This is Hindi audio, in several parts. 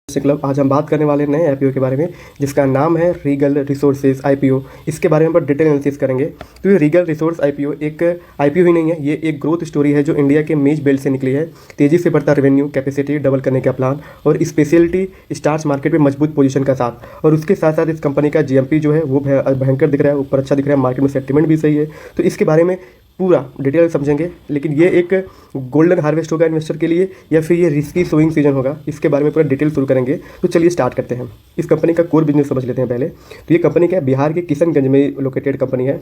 क्लब। आज हम बात करने वाले नए आईपीओ के बारे में जिसका नाम है रीगल रिसोर्सेज आईपीओ। इसके बारे में हम डिटेल एनालिसिस करेंगे। तो ये रीगल रिसोर्स आईपीओ एक आईपीओ ही नहीं है, ये एक ग्रोथ स्टोरी है जो इंडिया के मेज बेल्ट से निकली है। तेज़ी से बढ़ता रेवेन्यू, कैपेसिटी डबल करने का प्लान और स्पेशलिटी स्टार्च मार्केट में मजबूत पोजीशन का साथ। और उसके साथ साथ इस कंपनी का जीएमपी जो है वो भयंकर दिख रहा है, ऊपर अच्छा दिख रहा है, मार्केट में सेंटिमेंट भी सही है। तो इसके बारे में पूरा डिटेल समझेंगे। लेकिन ये एक गोल्डन हार्वेस्ट होगा इन्वेस्टर के लिए या फिर ये रिस्की सोइंग सीजन होगा, इसके बारे में पूरा डिटेल शुरू करेंगे। तो चलिए स्टार्ट करते हैं। इस कंपनी का कोर बिजनेस समझ लेते हैं पहले। तो ये कंपनी क्या है, बिहार के किशनगंज में लोकेटेड कंपनी है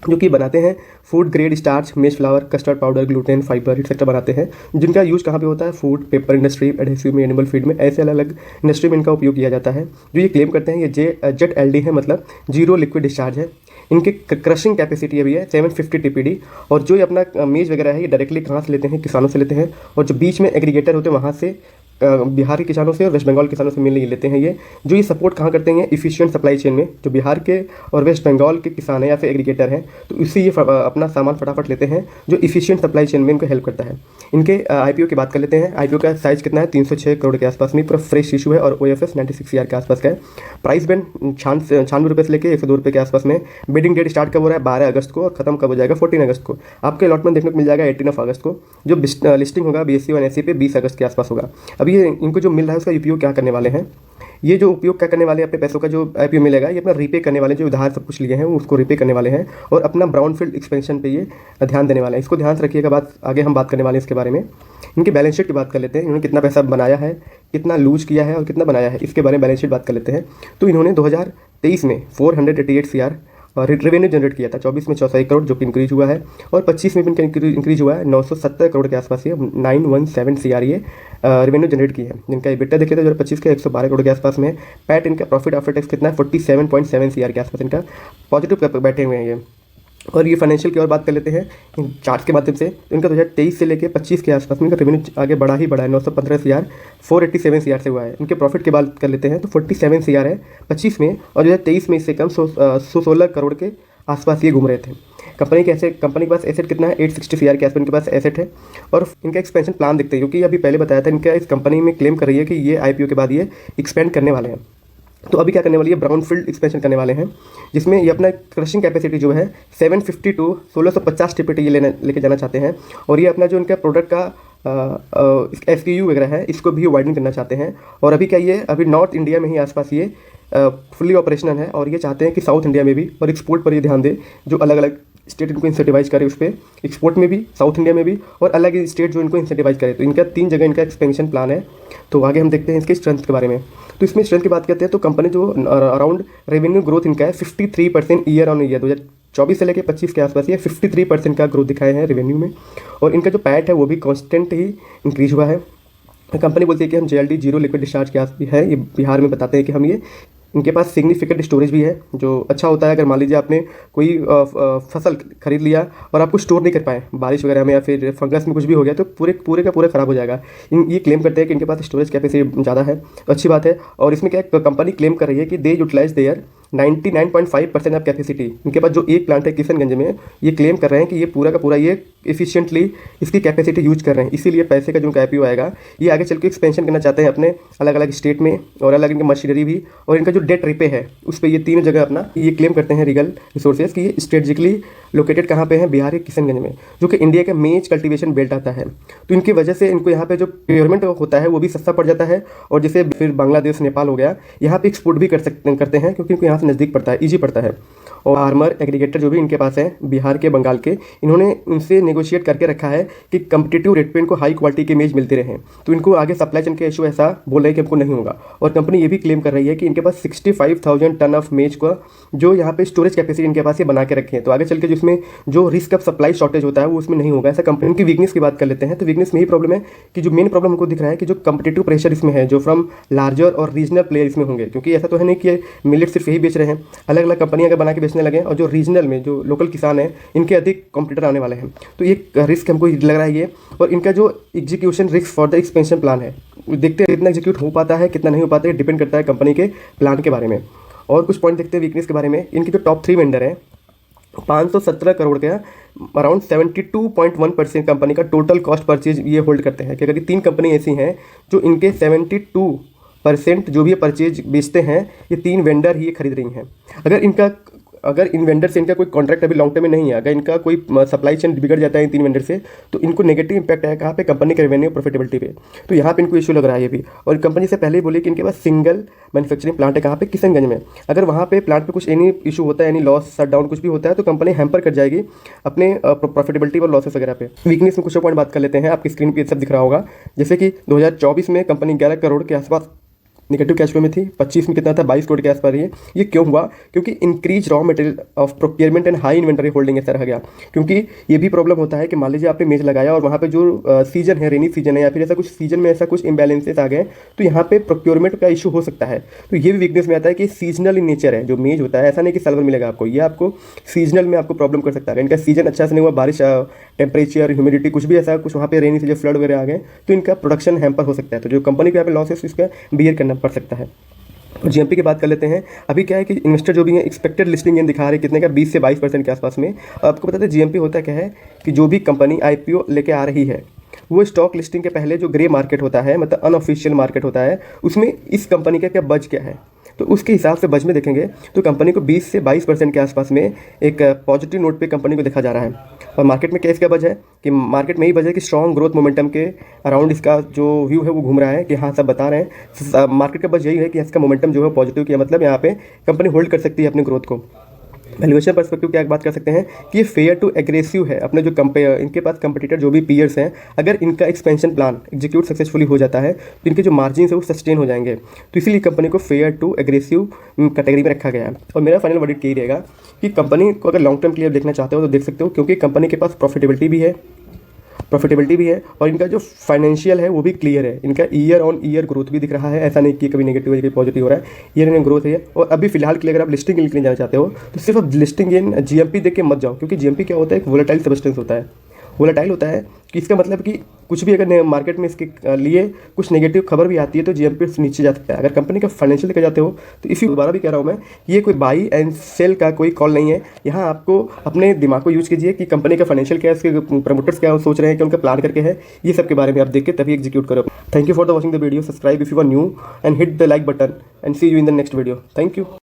जो कि बनाते हैं फूड ग्रेड स्टार्च, मेज flower, custard powder, gluten, fibre etcetera बनाते हैं, जिनका यूज कहाँ पे होता है, फूड, पेपर इंडस्ट्री, एडहेसिव में, एनिमल फीड में, ऐसे अलग अलग इंडस्ट्री में इनका उपयोग किया जाता है। जो ये क्लेम करते हैं ये जेट एलडी है, मतलब जीरो लिक्विड डिस्चार्ज है। इनके क्रशिंग कैपेसिटी अभी है 750 टीपीडी। और जो ये अपना मेज वगैरह है ये डायरेक्टली कहाँ से लेते हैं, किसानों से लेते हैं। और जो बीच में एग्रीगेटर होते हैं वहाँ से बिहार के किसानों से और वेस्ट बंगाल किसानों से मिलने लेते हैं। ये जो ये सपोर्ट कहाँ करते हैं, इफिशिएंट सप्लाई चेन में। जो बिहार के और वेस्ट बंगाल के किसान हैं या फिर एग्रीगेटर हैं तो इससे ये अपना सामान फटाफट लेते हैं, जो इफिशिएंट सप्लाई चेन में इनको हेल्प करता है। इनके आईपीओ की बात कर लेते हैं। आईपीओ का साइज़ कितना है, 306 करोड़ के आसपास में, पूरा फ्रेश इशू है और ओएफएस 96 CR के आसपास का है। प्राइस बैंड 96 रुपये से लेकर 102 रुपये के आसपास में। बिडिंग डेट स्टार्ट कब हो रहा है, 12 अगस्त को, और खत्म कब हो जाएगा, 14 अगस्त को। आपके अलॉटमेंट देखने को मिल जाएगा 18 अगस्त को। जो लिस्टिंग होगा BSE और NSE पे 20 अगस्त के आसपास होगा। अभी ये इनको जो मिल रहा है उसका उपयोग क्या करने वाले हैं, ये जो उपयोग क्या करने वाले हैं, अपने पैसों का जो आईपीओ मिलेगा ये अपना रीपे करने वाले, जो उधार सब कुछ लिए हैं उसको रीपे करने वाले हैं और अपना ब्राउनफील्ड एक्सपेंशन पे ये ध्यान देने वाले हैं। इसको ध्यान से रखिएगा, बात आगे हम बात करने वाले हैं इसके बारे में। इनके बैलेंस शीट की बात कर लेते हैं। इन्होंने कितना पैसा बनाया है, कितना लूज किया है और कितना बनाया है, इसके बारे में बैलेंस शीट बात कर लेते हैं। तो इन्होंने 2023 में 488 CR और रेवेन्यू जनरेट किया था। 24 में 64 करोड़ जो कि इंक्रीज हुआ है, और 25 में भी इनका इंक्रीज हुआ है 970 करोड़ के आसपास। ये 917 CR ये रेवेन्यू जनरेट की है। जिनका EBITDA देखे तो 2025 के 112 करोड़ के आसपास में। पैट इनका प्रॉफिट आफ्टर टैक्स कितना है, 47.7 CR के आसपास इनका पॉजिटिव बैठे हुए हैं ये। और ये फाइनेंशियल की और बात कर लेते हैं इन चार्ट के माध्यम से। तो इनका 2023 से लेकर 25 के आसपास में इनका रेवेन्यू आगे बढ़ा ही बढ़ा है। 915 CR 487 CR से हुआ है। इनके प्रॉफिट की बात कर लेते हैं तो 47 CR है 25 में, और 2023 में इससे कम 116 करोड़ के आसपास ये घूम रहे थे। कंपनी के पास एसेट कितना है, 860 CR के आसपास इनके पास एसेट है। और इनका एक्सपेंशन प्लान देखते हैं, क्योंकि अभी पहले बताया था इनका इस कंपनी में क्लेम कर रही है कि ये आईपीओ के बाद ये एक्सपेंड करने वाले हैं। तो अभी क्या करने वाली है, ब्राउनफील्ड एक्सपेंशन करने वाले हैं, जिसमें ये अपना क्रशिंग कैपेसिटी जो है 750 टू 1650 टीपीटी ये लेके जाना चाहते हैं। और ये अपना जो इनका प्रोडक्ट का SKU वगैरह है इसको भी वाइडन करना चाहते हैं। और अभी क्या ये अभी नॉर्थ इंडिया में ही आसपास ये फुल्ली ऑपरेशनल है, और ये चाहते हैं कि साउथ इंडिया में भी और एक्सपोर्ट पर ये ध्यान दे। जो अलग अलग स्टेट इनको इंसेंटिवाइज करे उस पर, एक्सपोर्ट में भी, साउथ इंडिया में भी, और अलग स्टेट जो इनको इंसेंटिवाइज करे। तो इनका 3 जगह इनका एक्सपेंशन प्लान है। तो आगे हम देखते हैं इसके स्ट्रेंथ के बारे में। तो इसमें स्ट्रेंथ की बात करते हैं तो कंपनी जो अराउंड रेवेन्यू ग्रोथ इनका है 53% ईयर ऑन ईयर, 2024 से लेकर 25 के आसपास ये 53% का ग्रोथ दिखाए हैं रेवेन्यू में। और इनका जो पैट है वो भी कॉन्स्टेंट ही इंक्रीज हुआ है। कंपनी बोलती है कि हम JLD जीरो लिक्विड डिस्चार्ज के आस भी है, ये बिहार में बताते हैं कि हम ये। इनके पास सिग्निफिकेंट स्टोरेज भी है जो अच्छा होता है। अगर मान लीजिए आपने कोई फसल खरीद लिया और आपको स्टोर नहीं कर पाए बारिश वगैरह में या फिर फंगस में कुछ भी हो गया तो पूरे का पूरा ख़राब हो जाएगा। ये क्लेम करते हैं कि इनके पास स्टोरेज कैपेसिटी ज़्यादा है, तो अच्छी बात है। और इसमें क्या कंपनी क्लेम कर रही है कि they utilize there 99.5% of capacity. इनके पास जो एक प्लांट है किशनगंज में, ये क्लेम कर रहे हैं कि ये पूरा का पूरा ये एफिशिएंटली इसकी कैपेसिटी यूज कर रहे हैं। इसीलिए पैसे का जो आईपीओ आएगा ये आगे चल के एक्सपेंशन करना चाहते हैं अपने अलग अलग स्टेट में, और अलग इनकी मशीनरी भी। और इनका जो डेट रिपे है उस पर ये 3 जगह अपना ये क्लेम करते हैं रीगल रिसोर्सेज की ये स्ट्रेटेजिकली लोकेटेड कहाँ पे है, बिहार के किशनगंज में, जो कि इंडिया का मेज कल्टीवेशन बेल्ट आता है। तो इनकी वजह से इनको यहाँ पे जो प्योरमेंट होता है वो भी सस्ता पड़ जाता है। और जैसे फिर बांग्लादेश, नेपाल हो गया, यहाँ पे एक्सपोर्ट भी करते हैं क्योंकि इनको यहाँ से नज़दीक पड़ता है, ईजी पड़ता है। और फार्मर एग्रीगेटर जो भी इनके पास है बिहार के, बंगाल के, इन्होंने उनसे नेगोशिएट करके रखा है कि कम्पिटिटिव रेट पे इनको हाई क्वालिटी के मेज मिलते रहें। तो इनको आगे सप्लाई चेन का इशू ऐसा बोल रहे हैं कि हमको नहीं होगा। और कंपनी ये भी क्लेम कर रही है कि इनके पास 65,000 टन ऑफ मेज को जो यहाँ पे स्टोरेज कैपेसिटी इनके पास ये बना के रखे हैं। तो आगे चल के जिसमें जो रिस्क ऑफ सप्लाई शॉर्टेज होता है वो उसमें नहीं होगा ऐसा। कंपनी की वीकनेस की बात कर लेते हैं। तो वीकनेस में ही प्रॉब्लम है कि जो मेन प्रॉब्लम हमको दिख रहा है कि जो कम्पिटिटिव प्रेशर इसमें है, जो फ्रॉम लार्जर और रीजनल प्लेयर इसमें होंगे। क्योंकि ऐसा तो है नहीं कि मिलेट सिर्फ यही बेच रहे हैं, अलग अलग कंपनियां अगर बना के बेचने लगे और जो रीजनल में जो लोकल किसान हैं इनके अधिक कॉम्पिटिटर आने वाले हैं। तो ये रिस्क हमको लग रहा है ये। और इनका जो execution risk for the expansion plan है, देखते हैं कितना एग्जीक्यूट हो पाता है कितना नहीं हो पाता है, डिपेंड करता है कंपनी के प्लान के बारे में। और कुछ पॉइंट देखते हैं वीकनेस के बारे में। इनके जो टॉप 3 वेंडर हैं 517 करोड़ का अराउंड 72.1% कंपनी का टोटल कॉस्ट परचेज ये होल्ड करते हैं। कि अगर 3 कंपनी ऐसी हैं जो इनके 50% जो भी ये परचेज बेचते हैं ये 3 वेंडर ही ये खरीद रही हैं। अगर इन वेंडर से इनका कोई कॉन्ट्रैक्ट अभी लॉन्ग टर्म में नहीं है, अगर इनका कोई सप्लाई चेन बिगड़ जाता है इन 3 वेंडर से, तो इनको नेगेटिव इंपैक्ट है कहाँ पे, कंपनी के रेवेन्यू प्रॉफिटेबिलिटी पे। तो यहाँ पे इनको इशू लग रहा है ये भी। और कंपनी से पहले ही बोली कि इनके पास सिंगल मैन्युफैक्चरिंग प्लांट है कहाँ पे, किशनगंज में। अगर वहाँ पे प्लांट पे कुछ एनी इशू होता है, एनी लॉस शट डाउन कुछ भी होता है, तो कंपनी हैम्पर कर जाएगी अपने प्रॉफिटेबिलिटी और लॉसेस वगैरह पे। वीकनेस में कुछ पॉइंट बात कर लेते हैं। आपकी स्क्रीन पे सब दिख रहा होगा, जैसे कि 2024 में कंपनी 11 करोड़ के आसपास नेगेटिव कैश फ्लो में थी। 25 में कितना था, 22 करोड़ के आसपास रही है। ये क्यों हुआ? क्योंकि increase raw material of procurement and high inventory holding ऐसा रह गया। क्योंकि ये भी प्रॉब्लम होता है कि मान लीजिए आपने मेज लगाया और वहाँ पे जो सीजन है, रेनी सीजन है या फिर ऐसा कुछ सीजन में ऐसा कुछ इम्बैलेंसेस आ गए, तो यहाँ पे प्रोक्योरमेंट का इशू हो सकता है। तो ये भी वीकनेस में आता है कि सीजनल इन नेचर है जो मेज होता है। ऐसा नहीं कि साल भर मिलेगा आपको, ये आपको सीजनल में आपको प्रॉब्लम कर सकता है। इनका सीजन अच्छा से नहीं हुआ, बारिश, टेम्परेचर, ह्यूमिडिटी कुछ भी ऐसा कुछ वहाँ पे रेनी सीजन फ्लड वगैरह आ गए, तो इनका प्रोडक्शन हैम्पर हो सकता है। तो जो कंपनी को यहाँ पे लॉस है इसका बियर करना पड़ सकता है। और जीएमपी की बात कर लेते हैं। अभी क्या है कि इन्वेस्टर जो भी है एक्सपेक्टेड लिस्टिंग गेन दिखा रहे हैं कितने का, 20 से 22% के आसपास में। आपको पता है जीएमपी होता क्या है कि जो भी कंपनी आईपीओ लेके आ रही है, वो स्टॉक लिस्टिंग के पहले जो ग्रे मार्केट होता है, मतलब अनऑफिशियल मार्केट होता है, उसमें इस कंपनी का क्या बज क्या है, तो उसके हिसाब से बज में देखेंगे तो कंपनी को 20 से 22% के आसपास में एक पॉजिटिव नोट पे कंपनी को देखा जा रहा है। और मार्केट में क्या इसका बज है कि मार्केट में यही बज है कि स्ट्रॉन्ग ग्रोथ मोमेंटम के अराउंड इसका जो व्यू है वो घूम रहा है कि हाँ सब बता रहे हैं। मार्केट का बज यही है कि इसका मोमेंटम जो है पॉजिटिव किया, मतलब यहाँ पे कंपनी होल्ड कर सकती है अपनी ग्रोथ को। वैल्यूएशन पर्सपेक्टिव क्या बात कर सकते हैं कि ये फेयर टू एग्रेसिव है। अपने जो इनके पास कंपटीटर जो भी पीयर्स हैं, अगर इनका एक्सपेंशन प्लान एग्जीक्यूट सक्सेसफुली हो जाता है तो इनके जो मार्जिन है वो सस्टेन हो जाएंगे। तो इसीलिए कंपनी को फेयर टू एग्रेसिव कैटेगरी में रखा गया है। और मेरा फाइनल वर्डिक्ट यही रहेगा कि कंपनी को अगर लॉन्ग टर्म क्लियर देखना चाहते हो तो देख सकते हो, क्योंकि कंपनी के पास प्रॉफिटेबिलिटी भी है और इनका जो फाइनेंशियल है वो भी क्लियर है। इनका ईयर ऑन ईयर ग्रोथ भी दिख रहा है, ऐसा नहीं कि कभी नेगेटिव है कभी पॉजिटिव हो रहा है, ईयर ऑन ईयर ग्रोथ है। और अभी फिलहाल के लिए अगर आप लिस्टिंग के लिए जाना चाहते हो तो सिर्फ आप लिस्टिंग इन जीएमपी देख के मत जाओ, क्योंकि जीएमपी क्या होता है, एक वोलेटाइल सब्सटेंस होता है। वोलेटाइल होता है कि इसका मतलब कि कुछ भी अगर मार्केट में इसके लिए कुछ नेगेटिव खबर भी आती है तो जीएमपी नीचे जा सकता है। अगर कंपनी का फाइनेंशियल लेकर जाते हो तो इसी दोबारा भी कह रहा हूँ मैं, ये कोई बाई एंड सेल का कोई कॉल नहीं है। यहाँ आपको अपने दिमाग को यूज कीजिए कि कंपनी का फाइनेंशियल क्या है, इसके प्रमोटर्स क्या सोच रहे हैं, कि उनका प्लान करके है, ये सब के बारे में आप देख के तभी एग्जीक्यूट करो। Thank you for the watching the video. Subscribe if you are new and hit the like button and see you in the next video. Thank you.